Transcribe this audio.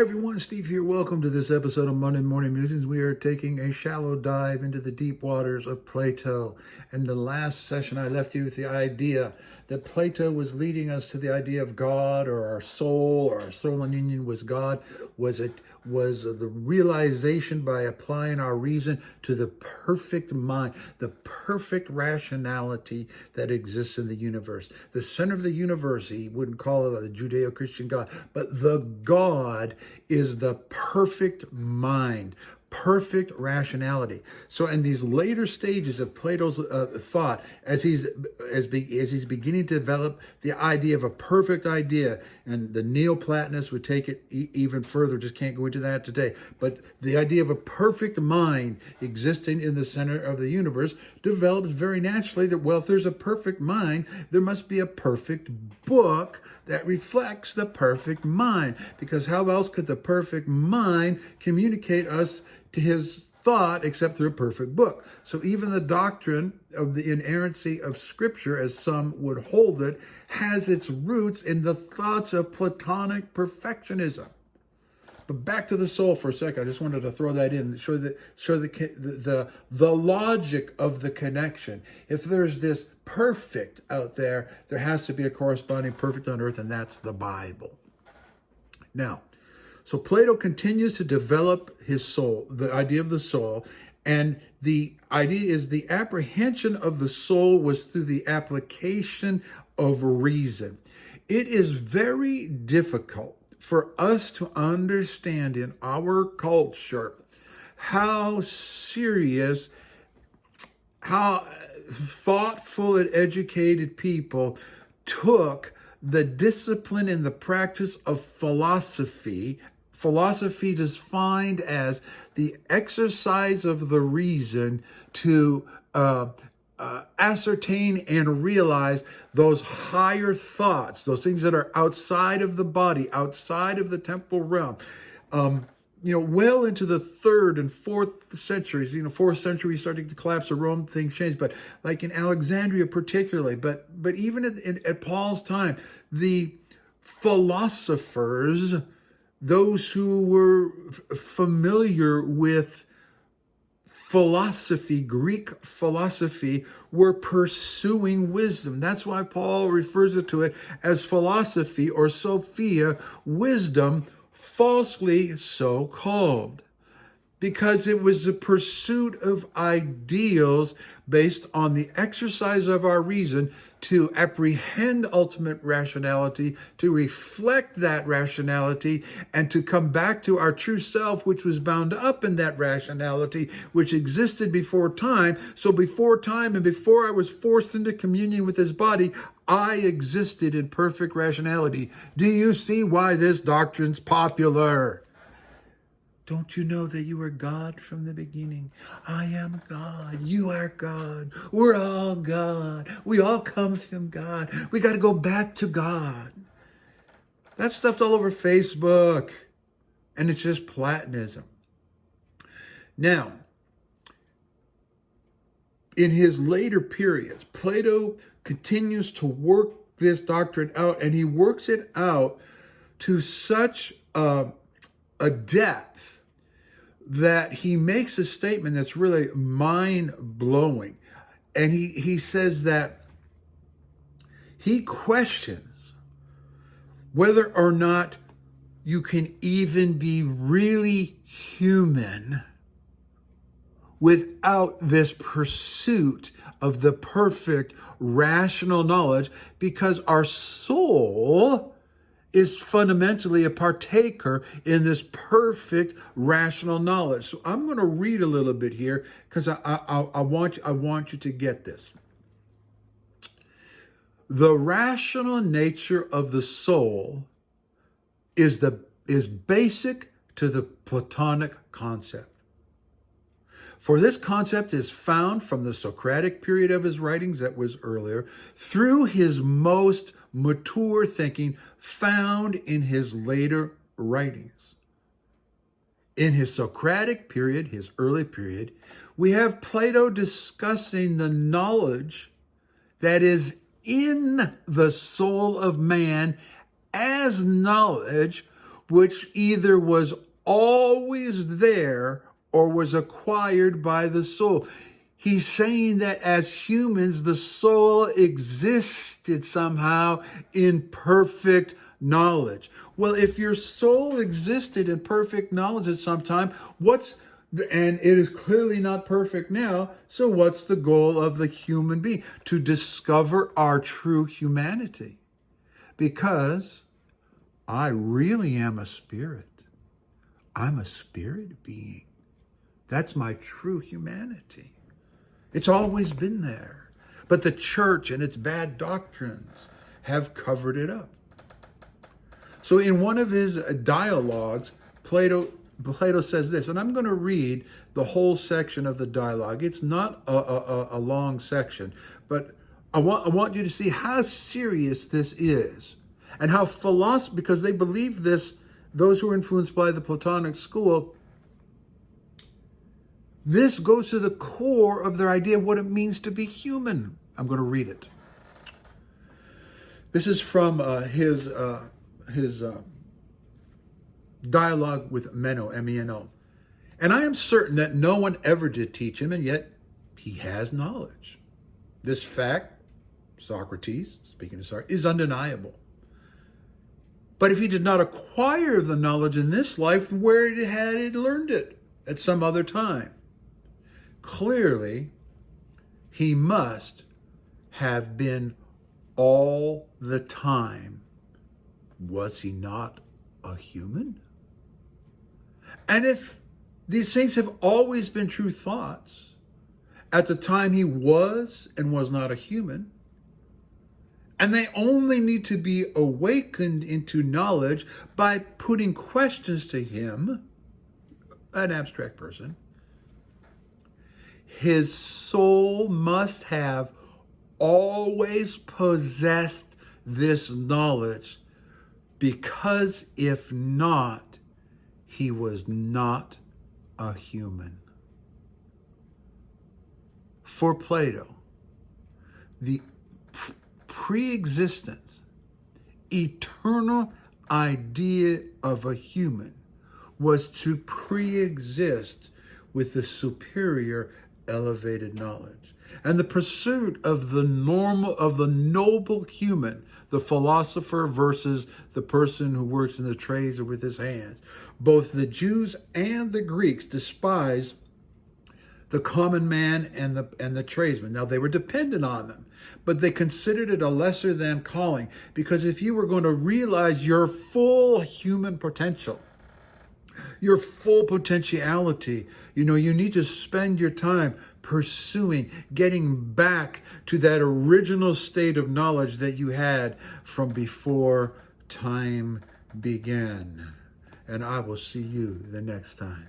Hi everyone, Steve here. Welcome to this episode of Monday Morning Musings. We are taking a shallow dive into the deep waters of Plato. In the last session, I left you with the idea that Plato was leading us to the idea of God, or our soul in union with God. Was the realization by applying our reason to the perfect mind, the perfect rationality that exists in the universe. The center of the universe, he wouldn't call it a Judeo-Christian God, but the God is the perfect mind, perfect rationality. So in these later stages of Plato's thought, as he's beginning to develop the idea of a perfect idea, and the Neoplatonists would take it even further, just can't go into that today, but the idea of a perfect mind existing in the center of the universe develops very naturally that, well, if there's a perfect mind, there must be a perfect book that reflects the perfect mind, because how else could the perfect mind communicate us to his thought except through a perfect book? So even the doctrine of the inerrancy of Scripture, as some would hold it, has its roots in the thoughts of Platonic perfectionism. But back to the soul for a second. I just wanted to throw that in, show the logic of the connection. If there's this perfect out there, there has to be a corresponding perfect on earth, and that's the Bible. Now, so Plato continues to develop his soul, the idea of the soul, and the idea is the apprehension of the soul was through the application of reason. It is very difficult for us to understand in our culture how serious, how thoughtful and educated people took the discipline and the practice of philosophy. Philosophy defined as the exercise of the reason to ascertain and realize those higher thoughts, those things that are outside of the body, outside of the temporal realm. Well into the 3rd and 4th centuries, 4th century starting to collapse of Rome, things changed, but like in Alexandria particularly, but even at Paul's time, the philosophers, those who were familiar with philosophy, Greek philosophy, were pursuing wisdom. That's why Paul refers to it as philosophy, or Sophia, wisdom, falsely so called, because it was the pursuit of ideals based on the exercise of our reason to apprehend ultimate rationality, to reflect that rationality, and to come back to our true self, which was bound up in that rationality, which existed before time. So before time and before I was forced into communion with his body, I existed in perfect rationality. Do you see why this doctrine's popular? Don't you know that you are God from the beginning? I am God. You are God. We're all God. We all come from God. We got to go back to God. That's stuffed all over Facebook. And it's just Platonism. Now, in his later periods, Plato continues to work this doctrine out, and he works it out to such a depth that he makes a statement that's really mind-blowing. And he says that he questions whether or not you can even be really human without this pursuit of the perfect rational knowledge, because our soul is fundamentally a partaker in this perfect rational knowledge. So I'm going to read a little bit here, because I want you to get this. The rational nature of the soul is basic to the Platonic concept. For this concept is found from the Socratic period of his writings, that was earlier, through his most mature thinking found in his later writings. In his Socratic period, his early period, we have Plato discussing the knowledge that is in the soul of man as knowledge which either was always there or was acquired by the soul. He's saying that as humans, the soul existed somehow in perfect knowledge. Well, if your soul existed in perfect knowledge at some time, and it is clearly not perfect now, so what's the goal of the human being? To discover our true humanity. Because I really am a spirit. I'm a spirit being. That's my true humanity. It's always been there. But the church and its bad doctrines have covered it up. So in one of his dialogues, Plato says this, and I'm going to read the whole section of the dialogue. It's not a long section, but I want you to see how serious this is and how philosophy, because they believe this, those who are influenced by the Platonic school, this goes to the core of their idea of what it means to be human. I'm going to read it. This is from his dialogue with Meno, M-E-N-O. And I am certain that no one ever did teach him, and yet he has knowledge. This fact, Socrates, speaking to Socrates, is undeniable. But if he did not acquire the knowledge in this life, where had he learned it at some other time? Clearly, he must have been all the time. Was he not a human? And if these things have always been true thoughts, at the time he was and was not a human, and they only need to be awakened into knowledge by putting questions to him, an abstract person, his soul must have always possessed this knowledge, because if not, he was not a human. For Plato, the pre-existent, eternal idea of a human was to pre-exist with the superior elevated knowledge. And the pursuit of the noble human, the philosopher versus the person who works in the trades or with his hands. Both the Jews and the Greeks despise the common man and the tradesman. Now, they were dependent on them, but they considered it a lesser than calling, because if you were going to realize your full human potential, your full potentiality, you need to spend your time pursuing, getting back to that original state of knowledge that you had from before time began. And I will see you the next time.